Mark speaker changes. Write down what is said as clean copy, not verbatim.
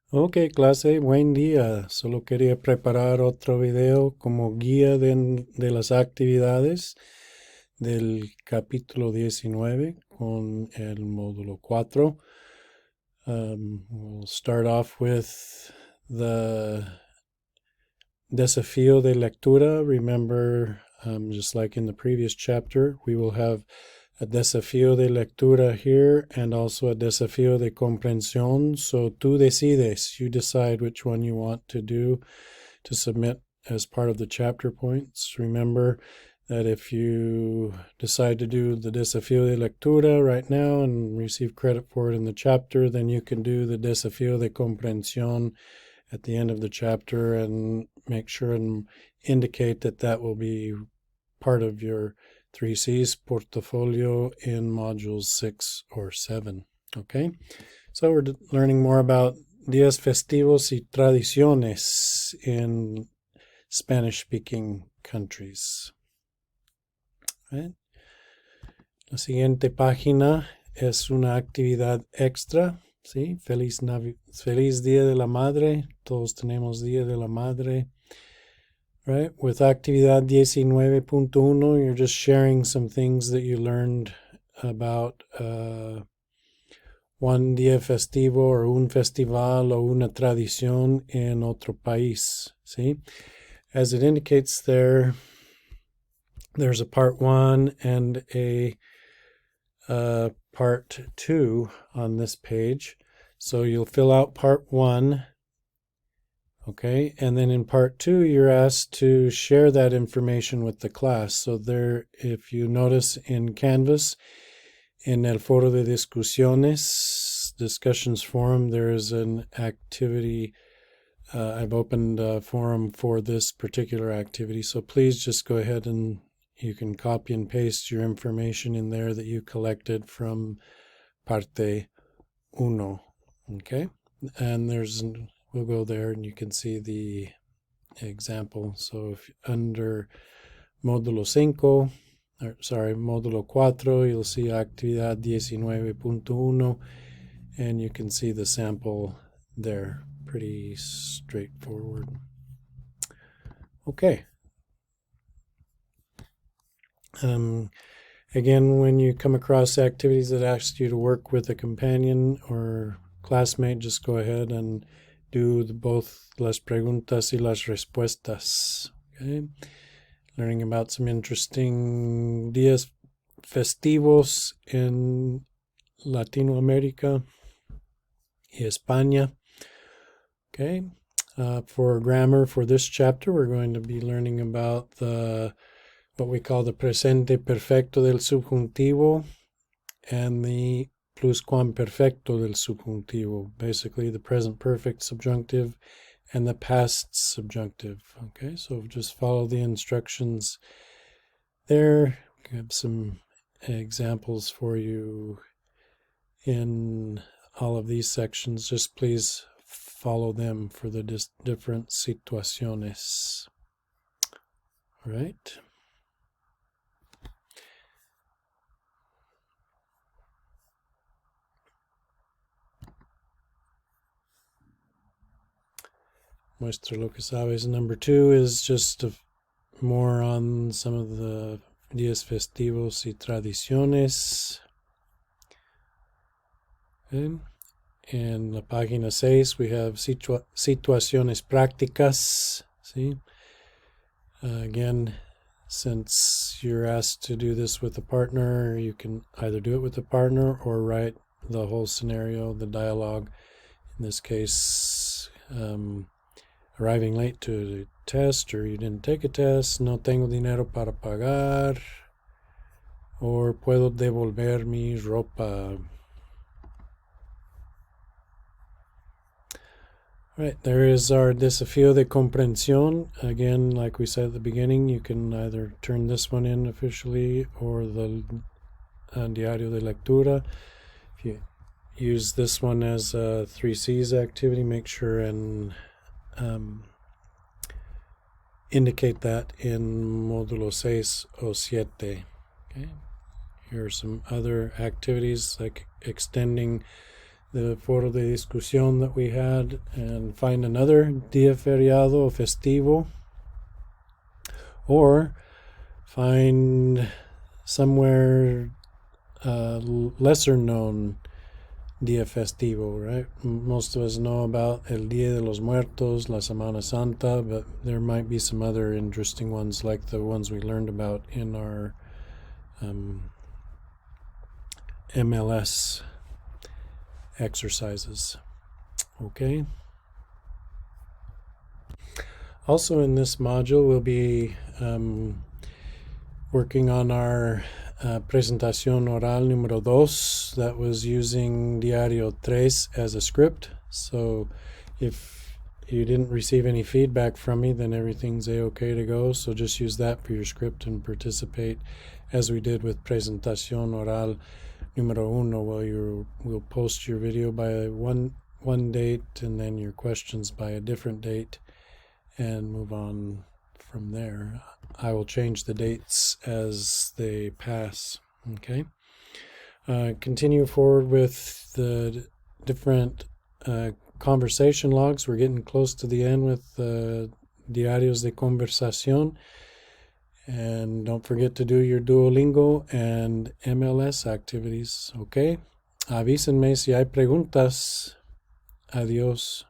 Speaker 1: Ok, clase, buen día. Solo quería preparar otro video como guía de las actividades del capítulo 19 con el módulo 4. We'll start off with the desafío de lectura. Remember, just like in the previous chapter, we will have a desafío de lectura here and also a desafío de comprensión. So tú decides, you decide which one you want to do to submit as part of the chapter points. Remember that if you decide to do the desafío de lectura right now and receive credit for it in the chapter, then you can do the desafío de comprensión at the end of the chapter and make sure and indicate that that will be part of your 3Cs portfolio in modules 6 or 7. Okay, so we're learning more about días festivos y tradiciones in Spanish-speaking countries. Right? La siguiente página es una actividad extra. ¿Sí? Feliz Día de la Madre. Todos tenemos Día de la Madre. Right? With actividad 19.1, you're just sharing some things that you learned about one día festivo or un festival o una tradición en otro país. ¿Sí? As it indicates there, there's a part 1 and a part 2 on this page. So you'll fill out part 1. Okay, and then in part 2, you're asked to share that information with the class. So there, if you notice in Canvas, in el foro de discusiones, discussions forum, there is an activity. I've opened a forum for this particular activity. So please just go ahead and you can copy and paste your information in there that you collected from parte 1. Okay, and we'll go there and you can see the example. So if under módulo 4, you'll see actividad 19.1 and you can see the sample there. Pretty straightforward. Okay. Again, when you come across activities that ask you to work with a companion or classmate, just go ahead and do both las preguntas y las respuestas. Okay, learning about some interesting días festivos in Latinoamérica y España. Okay, for grammar for this chapter, we're going to be learning about what we call the presente perfecto del subjuntivo and the pluscuamperfecto del subjuntivo, basically the present perfect subjunctive and the past subjunctive. Okay, so just follow the instructions there. We have some examples for you in all of these sections. Just please follow them for the different situaciones. All right. Muestra lo que sabes. Number 2 is just more on some of the días festivos y tradiciones. Okay. In la página 6, we have situaciones prácticas. See? Again, since you're asked to do this with a partner, you can either do it with a partner or write the whole scenario, the dialogue. In this case, arriving late to the test, or you didn't take a test, no tengo dinero para pagar, or puedo devolver mi ropa. Right, there is our desafío de comprensión. Again, like we said at the beginning, you can either turn this one in officially or the diario de lectura. If you use this one as a 3Cs activity, make sure and indicate that in módulo 6 o 7. Okay. Here are some other activities like extending the foro de discusión that we had and find another día feriado o festivo, or find somewhere lesser known día festivo, right? Most of us know about El Día de los Muertos, La Semana Santa, but there might be some other interesting ones like the ones we learned about in our MLS exercises. Okay. Also in this module, we'll be working on our presentación oral número 2 that was using Diario 3 as a script. So if you didn't receive any feedback from me, then everything's okay to go. So just use that for your script and participate as we did with presentación oral número 1, where we'll post your video by one date and then your questions by a different date and move on from there. I will change the dates as they pass. Okay. Continue forward with the different conversation logs. We're getting close to the end with diarios de conversación. And don't forget to do your Duolingo and MLS activities. Okay. Avísenme si hay preguntas. Adiós.